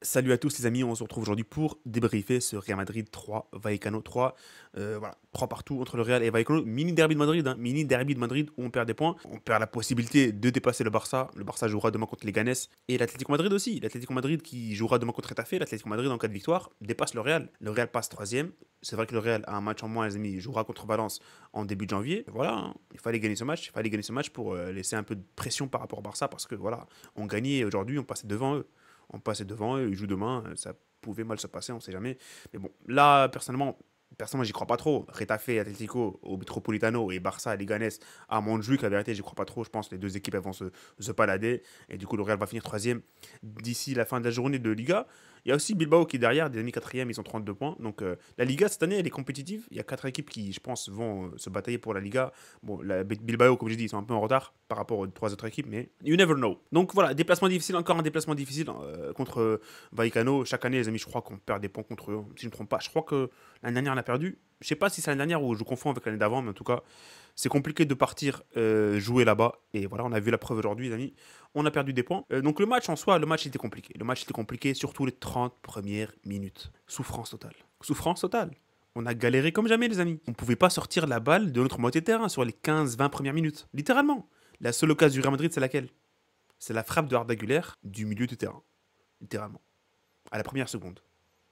Salut à tous les amis, on se retrouve aujourd'hui pour débriefer ce Real Madrid 3, Vallecano 3. Voilà, 3 partout entre le Real et Vallecano. Mini derby de Madrid, hein, mini derby de Madrid où on perd des points. On perd la possibilité de dépasser le Barça. Le Barça jouera demain contre les Ganes. Et l'Atlético Madrid aussi. L'Atlético Madrid qui jouera demain contre Retafe. L'Atlético Madrid en cas de victoire dépasse le Real. Le Real passe troisième. C'est vrai que le Real a un match en moins, les amis. Il jouera contre Valence en début de janvier. Voilà, hein, il fallait gagner ce match. Il fallait gagner ce match pour laisser un peu de pression par rapport au Barça parce que voilà, on gagnait aujourd'hui, on passait devant eux. On passait devant eux, ils jouent demain, ça pouvait mal se passer, on sait jamais. Mais bon, là, personnellement, j'y crois pas trop. Retafe, Atlético, au Metropolitano et Barça, Leganés, à Montjuic, la vérité, j'y crois pas trop. Je pense que les deux équipes elles vont se balader. Et du coup, le Real va finir troisième d'ici la fin de la journée de Liga. Il y a aussi Bilbao qui est derrière, des amis quatrième, ils ont 32 points. Donc la Liga cette année, elle est compétitive. Il y a quatre équipes qui, je pense, vont se batailler pour la Liga. Bon, Bilbao, comme j'ai dit, ils sont un peu en retard par rapport aux trois autres équipes, mais you never know. Donc voilà, déplacement difficile, encore un déplacement difficile contre Vallecano. Chaque année, les amis, je crois qu'on perd des points contre eux. Si je ne me trompe pas, je crois que l'année dernière, on a perdu. Je sais pas si c'est l'année dernière ou je confonds avec l'année d'avant, mais en tout cas, c'est compliqué de partir jouer là-bas. Et voilà, on a vu la preuve aujourd'hui, les amis. On a perdu des points. Donc le match en soi, le match était compliqué. Le match était compliqué, surtout les 30 premières minutes. Souffrance totale. Souffrance totale. On a galéré comme jamais, les amis. On ne pouvait pas sortir la balle de notre moitié de terrain sur les 15-20 premières minutes. Littéralement. La seule occasion du Real Madrid, c'est laquelle? C'est la frappe de Arda Güler du milieu de terrain. Littéralement. À la première seconde.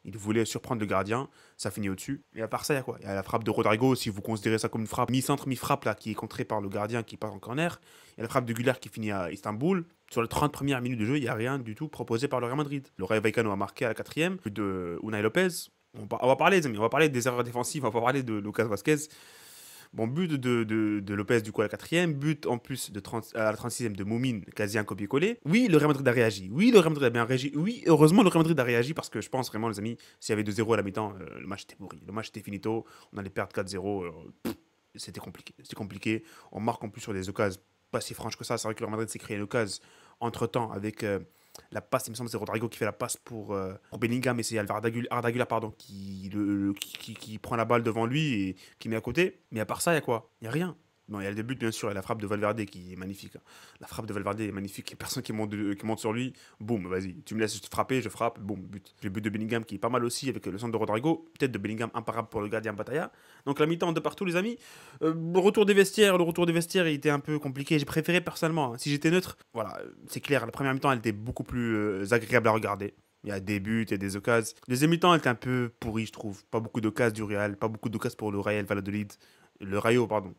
Il voulait surprendre le gardien, ça finit au-dessus. Et à part ça, il y a quoi? Il y a la frappe de Rodrigo, si vous considérez ça comme une frappe mi-centre, mi-frappe, là, qui est contrée par le gardien qui passe en corner. Il y a la frappe de Güler qui finit à Istanbul. Sur les 30 premières minutes de jeu, il n'y a rien du tout proposé par le Real Madrid. Le Rayo Vallecano a marqué à la quatrième, but de Unai Lopez. On va parler, les amis, on va parler des erreurs défensives, on va parler de Lucas Vasquez. Bon, but de Lopez du coup à la quatrième, but en plus à la 36e de Moumine, quasi un copier-coller. Oui, le Real Madrid a réagi. Oui, le Real Madrid a bien réagi. Oui, heureusement, le Real Madrid a réagi parce que je pense vraiment, les amis, s'il y avait 2-0 à la mi-temps, le match était pourri. Le match était finito, on allait perdre 4-0. C'était compliqué. C'était compliqué. On marque en plus sur des occasions pas si franches que ça. C'est vrai que le Real Madrid s'est créé une occasion entre-temps avec la passe, il me semble que c'est Rodrigo qui fait la passe pour Bellingham et c'est Arda Güler, pardon, qui prend la balle devant lui et qui met à côté. Mais à part ça, il y a quoi? Il y a rien. Bon, il y a le but, bien sûr, et la frappe de Valverde qui est magnifique, hein. La frappe de Valverde est magnifique. Il n'y a personne qui monte sur lui. Boum, vas-y. Tu me laisses frapper, je frappe. Boum, but. Le but de Bellingham qui est pas mal aussi avec le centre de Rodrigo. Peut-être de Bellingham imparable pour le gardien Bataya. Donc la mi-temps de partout, les amis. Le retour des vestiaires, il était un peu compliqué. J'ai préféré personnellement, hein. Si j'étais neutre, voilà, c'est clair. La première mi-temps, elle était beaucoup plus agréable à regarder. Il y a des buts, il y a des occasions. Deuxième mi-temps, elle était un peu pourrie, je trouve. Pas beaucoup d'occasions du Real, pas beaucoup d'occasions pour le Real Valladolid. Le Rayo, pardon,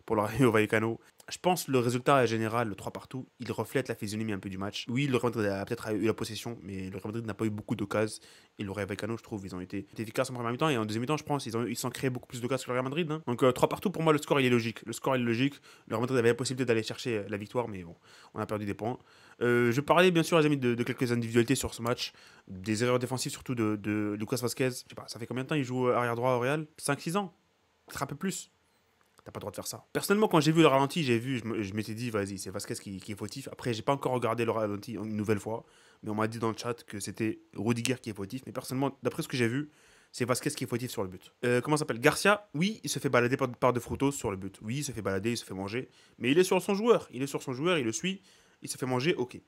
pour le Rayo Vallecano. Je pense que le résultat général, le 3 partout, il reflète la physionomie un peu du match. Oui, le Real Madrid a peut-être eu la possession, mais le Real Madrid n'a pas eu beaucoup d'occasions. Et le Rayo Vallecano, je trouve, ils ont été efficaces en première mi-temps. Et en deuxième mi-temps, je pense, ils sont créés beaucoup plus d'occasions que le Real Madrid, hein. Donc 3 partout, pour moi, le score, il est logique. Le score, il est logique. Le Real Madrid avait la possibilité d'aller chercher la victoire, mais bon, on a perdu des points. Je parlais, bien sûr, les amis, de quelques individualités sur ce match. Des erreurs défensives, surtout de Lucas Vasquez. Je sais pas, ça fait combien de temps il joue arrière droit au Real? 5-6 ans? Peut-être un peu plus. T'as pas le droit de faire ça. Personnellement, quand j'ai vu le ralenti, je m'étais dit, vas-y, c'est Vasquez qui est fautif. Après, j'ai pas encore regardé le ralenti une nouvelle fois, mais on m'a dit dans le chat que c'était Rudiger qui est fautif. Mais personnellement, d'après ce que j'ai vu, c'est Vasquez qui est fautif sur le but. Comment ça s'appelle? Garcia, oui, il se fait balader par De Frutos sur le but. Oui, il se fait balader, il se fait manger. Mais il est sur son joueur. Il est sur son joueur, il le suit, il se fait manger, ok.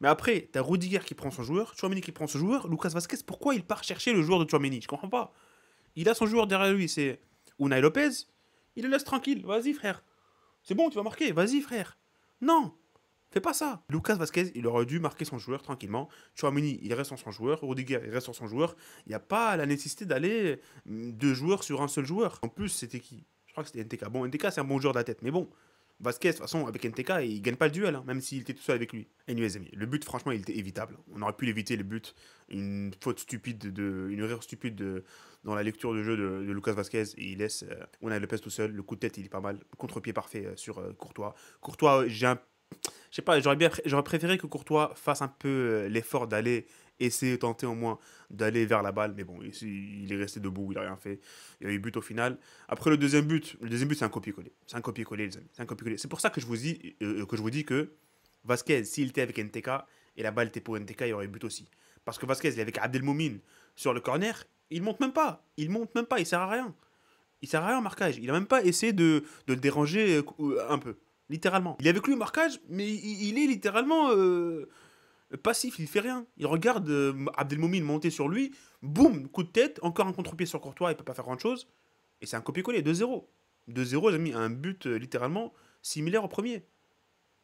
Mais après, t'as Rudiger qui prend son joueur, Tchouaméni qui prend son joueur, Lucas Vasquez, pourquoi il part chercher le joueur de Tchouaméni? Je comprends pas. Il a son joueur derrière lui, c'est Unai Lopez. Il le laisse tranquille. Vas-y, frère. C'est bon, tu vas marquer. Vas-y, frère. Non, fais pas ça. Lucas Vasquez, il aurait dû marquer son joueur tranquillement. Chouamini, il reste sur son joueur. Rudiger, il reste sur son joueur. Il n'y a pas la nécessité d'aller deux joueurs sur un seul joueur. En plus, c'était qui? Je crois que c'était NTK. Bon, NTK, c'est un bon joueur de la tête. Mais bon, Vasquez, de toute façon, avec NTK, il gagne pas le duel, hein, même s'il était tout seul avec lui. Anyways, amis, le but, franchement, il était évitable. On aurait pu l'éviter, le but. Une erreur stupide dans la lecture de jeu de Lucas Vasquez. Et il laisse Unai Lopez tout seul. Le coup de tête, il est pas mal. Contre-pied parfait sur Courtois. Courtois, je sais pas, j'aurais préféré que Courtois fasse un peu l'effort d'aller essayer, tenter au moins d'aller vers la balle. Mais bon, il est resté debout, il a rien fait. Il y a eu but au final. Après le deuxième but, c'est un copier-coller. C'est un copier-coller, les amis. C'est un copier-coller. C'est pour ça que je vous dis que Vasquez, s'il était avec NTK et la balle était pour NTK, il y aurait eu but aussi. Parce que Vasquez, il est avec Abdelmoumine sur le corner, il monte même pas. Il monte même pas, il sert à rien. Il sert à rien au marquage. Il a même pas essayé de le déranger un peu. Littéralement. Il est avec lui au marquage, mais il est littéralement. Passif, il fait rien. Il regarde Abdelmoumine monter sur lui, boum, coup de tête, encore un contre-pied sur Courtois, il peut pas faire grand-chose. Et c'est un copier-coller, 2-0. 2-0, j'ai mis un but littéralement similaire au premier.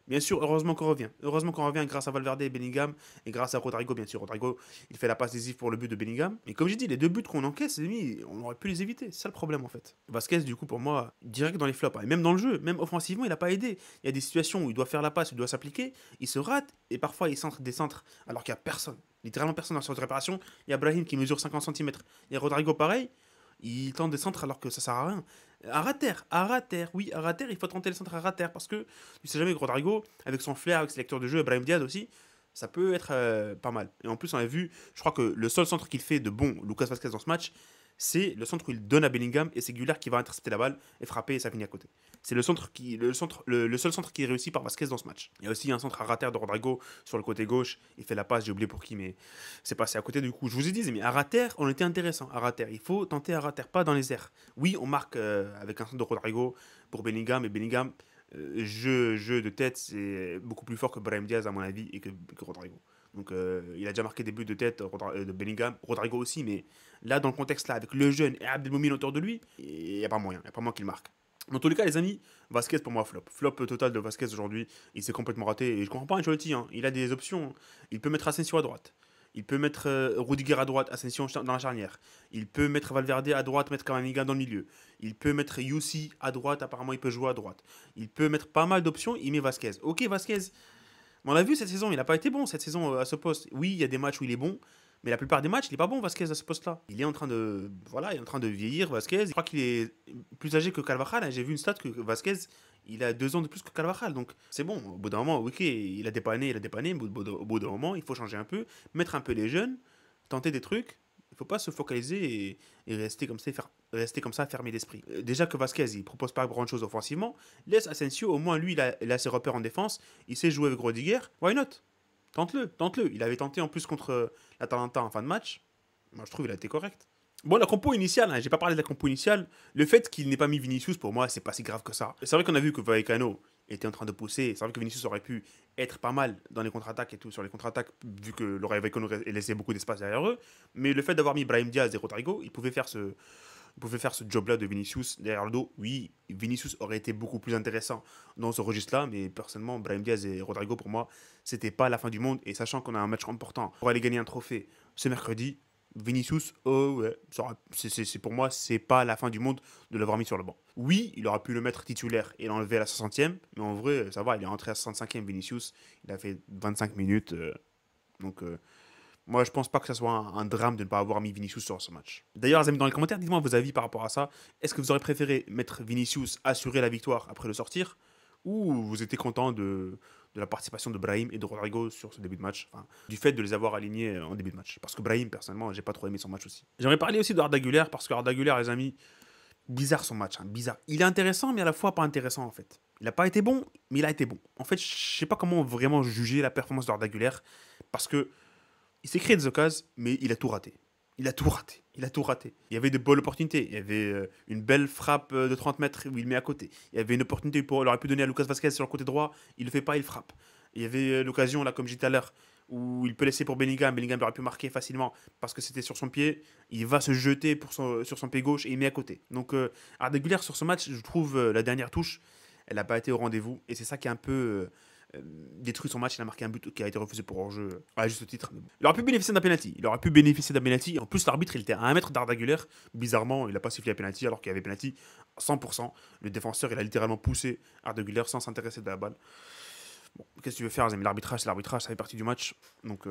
Bien sûr, heureusement qu'on revient. Heureusement qu'on revient grâce à Valverde et Bellingham et grâce à Rodrigo, bien sûr. Rodrigo, il fait la passe décisive pour le but de Bellingham. Mais comme j'ai dit, les deux buts qu'on encaisse, on aurait pu les éviter. C'est ça le problème en fait. Vasquez, du coup, pour moi, direct dans les flops. Et même dans le jeu, même offensivement, il n'a pas aidé. Il y a des situations où il doit faire la passe, il doit s'appliquer, il se rate et parfois il centre des centres alors qu'il n'y a personne. Littéralement personne dans la centre de réparation. Il y a Brahim qui mesure 50 cm. Il y a Rodrigo pareil. Il tente des centres alors que ça sert à rien. À rater, oui, à rater, il faut tenter les centres à rater parce que tu sais jamais que Rodrigo, avec son flair, avec ses lecteurs de jeu, et Brahim Diaz aussi, ça peut être pas mal. Et en plus, on a vu, je crois que le seul centre qu'il fait de bon, Lucas Vazquez, dans ce match, c'est le centre où il donne à Bellingham et c'est Güler qui va intercepter la balle et frapper et ça finit à côté. C'est le seul centre qui est réussi par Vasquez dans ce match. Il y a aussi un centre à rater de Rodrigo sur le côté gauche. Il fait la passe, j'ai oublié pour qui, mais c'est passé à côté du coup. Je vous ai dit, mais à rater, on était intéressant. À rater, il faut tenter à rater, pas dans les airs. Oui, on marque avec un centre de Rodrigo pour Bellingham et Bellingham. Jeu de tête, c'est beaucoup plus fort que Brahim Diaz à mon avis et que Rodrigo. Donc il a déjà marqué des buts de tête de Bellingham, Rodrigo aussi, mais là dans le contexte là avec le jeune et Abdelmoumine autour de lui, il n'y a pas moyen, il n'y a pas moyen qu'il marque. Dans tous les cas les amis, Vasquez pour moi flop. Flop total de Vasquez aujourd'hui, il s'est complètement raté et je comprends pas Ancelotti, hein. Il a des options, hein. Il peut mettre Asensio à droite. Il peut mettre Rudiger à droite, Asensio dans la charnière. Il peut mettre Valverde à droite, mettre Camavinga dans le milieu. Il peut mettre Youssi à droite, apparemment il peut jouer à droite. Il peut mettre pas mal d'options, il met Vasquez. Ok Vasquez, mais on l'a vu cette saison, il n'a pas été bon cette saison à ce poste. Oui, il y a des matchs où il est bon, mais la plupart des matchs, il n'est pas bon Vasquez à ce poste-là. Il est en train de voilà, il est en train de vieillir Vasquez. Je crois qu'il est plus âgé que Carvajal. J'ai vu une stat que Vasquez, il a 2 ans de plus que Carvajal. Donc c'est bon, au bout d'un moment, ok, il a dépanné, mais au bout d'un moment, il faut changer un peu, mettre un peu les jeunes, tenter des trucs. Il ne faut pas se focaliser et rester comme ça, rester comme ça, fermé d'esprit. Déjà que Vasquez, il propose pas grand chose offensivement, laisse Asensio, au moins lui, il a ses repères en défense, il sait jouer avec Rudiger, why not? Tente-le, tente-le. Il avait tenté en plus contre l'Atalanta en fin de match. Moi, je trouve qu'il a été correct. Bon, la compo initiale, hein, j'ai pas parlé de la compo initiale. Le fait qu'il n'ait pas mis Vinicius, pour moi, c'est pas si grave que ça. C'est vrai qu'on a vu que Vallecano était en train de pousser. C'est vrai que Vinicius aurait pu être pas mal dans les contre-attaques et tout, sur les contre-attaques, vu que le Vallecano laissait beaucoup d'espace derrière eux. Mais le fait d'avoir mis Brahim Diaz et Rodrigo, il pouvait faire ce job-là de Vinicius derrière le dos. Oui, Vinicius aurait été beaucoup plus intéressant dans ce registre-là, mais personnellement, Brahim Diaz et Rodrigo, pour moi, c'était pas la fin du monde. Et sachant qu'on a un match important pour aller gagner un trophée ce mercredi, Vinicius, oh ouais, pour moi, c'est pas la fin du monde de l'avoir mis sur le banc. Oui, il aurait pu le mettre titulaire et l'enlever à la 60e, mais en vrai, ça va, il est rentré à 65e, Vinicius. Il a fait 25 minutes, donc moi, je pense pas que ça soit un drame de ne pas avoir mis Vinicius sur ce match. D'ailleurs, les amis, dans les commentaires, dites-moi vos avis par rapport à ça. Est-ce que vous aurez préféré mettre Vinicius assurer la victoire après le sortir ou vous étiez content de la participation de Brahim et de Rodrigo sur ce début de match, enfin, du fait de les avoir alignés en début de match. Parce que Brahim, personnellement, j'ai pas trop aimé son match aussi. J'aimerais parler aussi d'Arda Güler parce que Arda Güler, les amis, bizarre son match, hein, bizarre. Il est intéressant, mais à la fois pas intéressant en fait. Il n'a pas été bon, mais il a été bon. En fait, je sais pas comment vraiment juger la performance d'Arda Güler parce que il s'est créé des occasions, mais il a tout raté. Il a tout raté. Il a tout raté. Il y avait de bonnes opportunités. Il y avait une belle frappe de 30 mètres où il met à côté. Il y avait une opportunité pour il aurait pu donner à Lucas Vasquez sur le côté droit. Il ne le fait pas, il frappe. Il y avait l'occasion, là, comme j'ai dit tout à l'heure, où il peut laisser pour Bellingham. Bellingham aurait pu marquer facilement parce que c'était sur son pied. Il va se jeter sur son pied gauche et il met à côté. Donc, Arda Güler, sur ce match, je trouve la dernière touche, elle n'a pas été au rendez-vous. Et c'est ça qui est un peu détruit son match. Il a marqué un but qui a été refusé pour hors-jeu à juste titre. Il aurait pu bénéficier d'un penalty. Il aurait pu bénéficier d'un penalty. En plus, l'arbitre, il était à 1 mètre d'Arda Güler. Bizarrement, il n'a pas sifflé un penalty alors qu'il y avait penalty à 100%. Le défenseur, il a littéralement poussé Arda Güler sans s'intéresser de la balle. Bon, qu'est-ce que tu veux faire, les amis? L'arbitrage, c'est l'arbitrage, ça fait partie du match. Donc,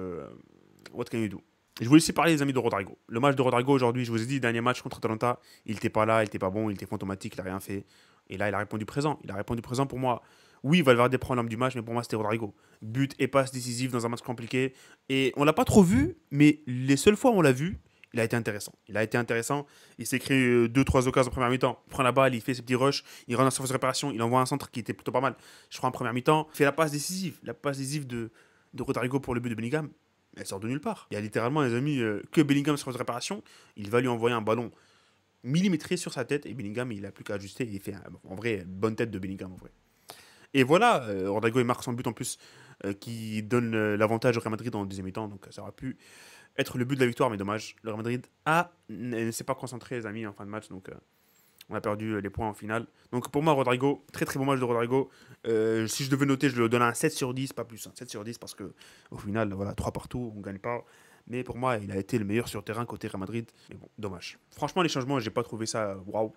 what can you do? Je voulais aussi parler, les amis, de Rodrigo. Le match de Rodrigo aujourd'hui, je vous ai dit, dernier match contre Atalanta, il n'était pas là, il n'était pas bon, il était fantomatique, il n'a rien fait. Et là, il a répondu présent. Il a répondu présent pour moi. Oui, Valverde prend l'homme du match, mais pour moi, c'était Rodrigo. But et passe décisive dans un match compliqué. Et on l'a pas trop vu, mais les seules fois où on l'a vu, il a été intéressant. Il a été intéressant. Il s'est créé 2-3 occasions en première mi-temps. Il prend la balle, il fait ses petits rushs, il rentre dans la surface de réparation, il envoie un centre qui était plutôt pas mal. Je crois en première mi-temps. Il fait la passe décisive de Rodrigo pour le but de Bellingham. Elle sort de nulle part. Il y a littéralement, les amis, que Bellingham sur de réparation. Il va lui envoyer un ballon millimétré sur sa tête et Bellingham, il a plus qu'à ajuster. Il fait en vrai, bonne tête de Bellingham en vrai. Et voilà, Rodrigo il marque son but en plus qui donne l'avantage au Real Madrid en deuxième mi-temps. Donc ça aurait pu être le but de la victoire, mais dommage. Le Real Madrid ne s'est pas concentré, les amis, en fin de match. Donc on a perdu les points en finale. Donc pour moi, Rodrigo, très très bon match de Rodrigo. Si je devais noter, je le donne un 7 sur 10, pas plus. Un 7 sur 10 parce que au final, voilà, 3 partout, on gagne pas. Mais pour moi, il a été le meilleur sur terrain côté Real Madrid. Mais bon, dommage. Franchement, les changements, j'ai pas trouvé ça waouh.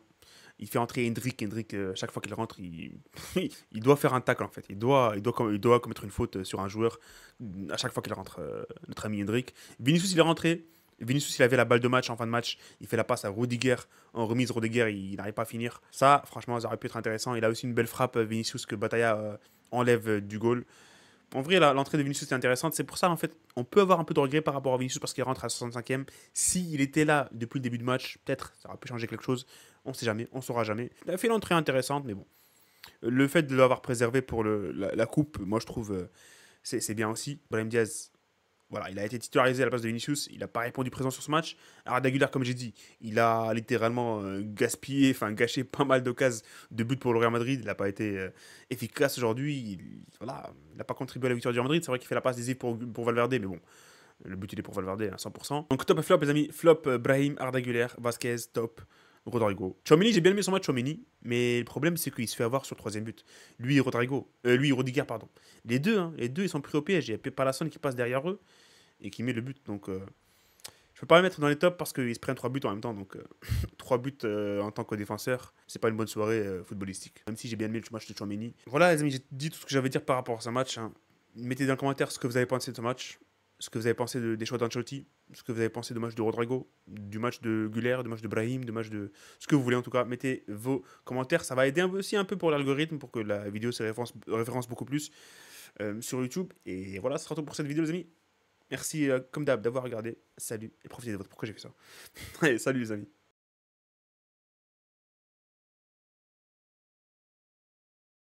Il fait entrer Hendrick. Hendrick, chaque fois qu'il rentre, il doit faire un tacle en fait. Il doit commettre une faute sur un joueur à chaque fois qu'il rentre, notre ami Hendrick. Vinicius, il est rentré. Vinicius, il avait la balle de match en fin de match. Il fait la passe à Rudiger. En remise, Rudiger, il n'arrive pas à finir. Ça, franchement, ça aurait pu être intéressant. Il a aussi une belle frappe, Vinicius, que Bataya enlève du goal. En vrai, l'entrée de Vinicius est intéressante. C'est pour ça, en fait, on peut avoir un peu de regret par rapport à Vinicius parce qu'il rentre à 65e. S'il était là depuis le début de match, peut-être ça aurait pu changer quelque chose. On ne sait jamais, on ne saura jamais. Il a fait l'entrée intéressante, mais bon. Le fait de l'avoir préservé pour la coupe, moi, je trouve, c'est bien aussi. Brahim Diaz, voilà, il a été titularisé à la place de Vinicius. Il n'a pas répondu présent sur ce match. Arda Güler, comme j'ai dit, il a littéralement gaspillé, enfin gâché pas mal d'occasions de buts pour le Real Madrid. Il n'a pas été efficace aujourd'hui. Voilà, il n'a pas contribué à la victoire du Real Madrid. C'est vrai qu'il fait la passe décisive pour Valverde, mais bon, le but il est pour Valverde à 100%. Donc top et flop, les amis. Flop, Brahim, Arda Güler, Vasquez, top. Rodrigo. Tchouaméni, j'ai bien aimé son match, Tchouaméni, mais le problème c'est qu'il se fait avoir sur le troisième but. Lui et Rodrigo, lui et Rudiger, pardon. Les deux, ils sont pris au piège. Il y a Pépalason qui passe derrière eux et qui met le but. Donc, je peux pas le mettre dans les tops parce qu'ils se prennent 3 buts en même temps. Donc, 3 buts en tant que défenseur, c'est pas une bonne soirée footballistique. Même si j'ai bien aimé le match de Tchouaméni. Voilà, les amis, j'ai dit tout ce que j'avais à dire par rapport à ce match. Hein. Mettez dans les commentaires ce que vous avez pensé de ce match, ce que vous avez pensé des choix d'Ancelotti, ce que vous avez pensé du match de Rodrigo, du match de Güler, du match de Brahim, du match de ce que vous voulez en tout cas. Mettez vos commentaires, ça va aider aussi un peu pour l'algorithme, pour que la vidéo se référence beaucoup plus sur YouTube. Et voilà, ce sera tout pour cette vidéo, les amis. Merci, comme d'hab, d'avoir regardé. Salut et profitez de votre. Pourquoi j'ai fait ça? Allez, salut, les amis.